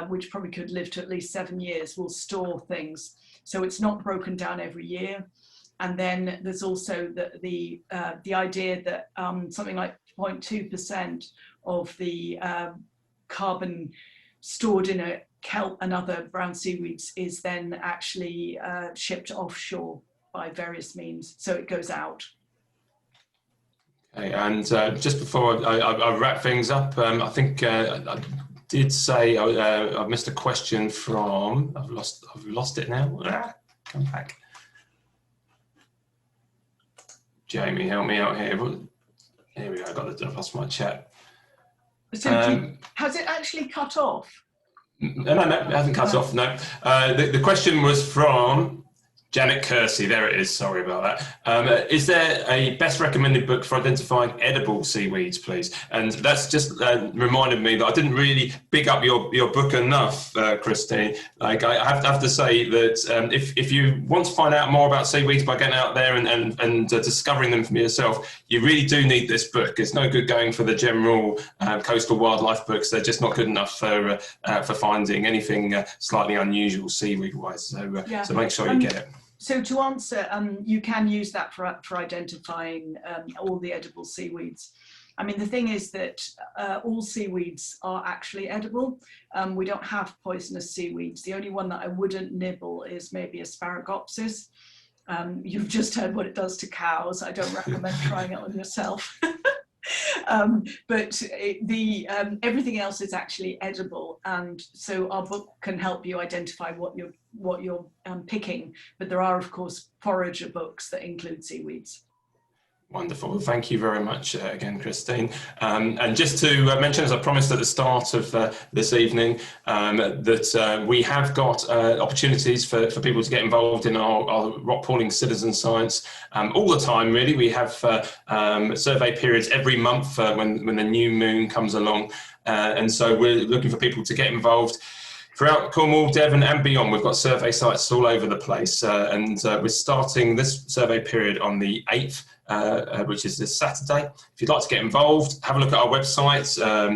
which probably could live to at least 7 years, will store things. So it's not broken down every year. And then there's also the idea that something like 0.2% of the carbon stored in a kelp and other brown seaweeds is then actually shipped offshore by various means. So it goes out. Okay, and just before I wrap things up, I think I did say I missed a question from, I've lost it now. Come back. Jamie, help me out here. Here we go, I've lost my chat. So has it actually cut off? No, it hasn't cut off, no. The question was from Janet Kersey, there it is, sorry about that. Is there a best recommended book for identifying edible seaweeds, please? And that's just reminded me that I didn't really big up your book enough, Christine. Like, I have to say that if you want to find out more about seaweeds by getting out there and discovering them for yourself, you really do need this book. It's no good going for the general coastal wildlife books. They're just not good enough for finding anything slightly unusual seaweed-wise. So, yeah. So make sure you get it. So to answer, you can use that for identifying all the edible seaweeds. I mean, the thing is that all seaweeds are actually edible. We don't have poisonous seaweeds. The only one that I wouldn't nibble is maybe Asparagopsis. You've just heard what it does to cows. I don't recommend trying it on yourself. But everything else is actually edible, and so our book can help you identify what you're picking. But there are, of course, forager books that include seaweeds. Wonderful. Thank you very much again, Christine. And just to mention, as I promised at the start of this evening, that we have got opportunities for people to get involved in our rock pooling citizen science all the time, really. We have survey periods every month when the new moon comes along. And so we're looking for people to get involved throughout Cornwall, Devon and beyond. We've got survey sites all over the place. And we're starting this survey period on the 8th. Which is this Saturday. If you'd like to get involved, have a look at our website,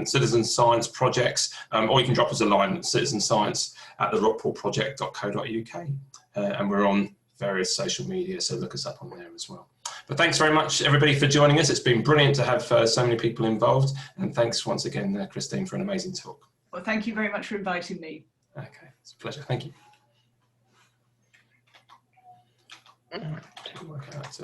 Citizen Science Projects, or you can drop us a line, citizenscience@therockpoolproject.co.uk. And we're on various social media, so look us up on there as well. But thanks very much, everybody, for joining us. It's been brilliant to have so many people involved. And thanks once again, Christine, for an amazing talk. Well, thank you very much for inviting me. Okay, it's a pleasure. Thank you. All right, work out,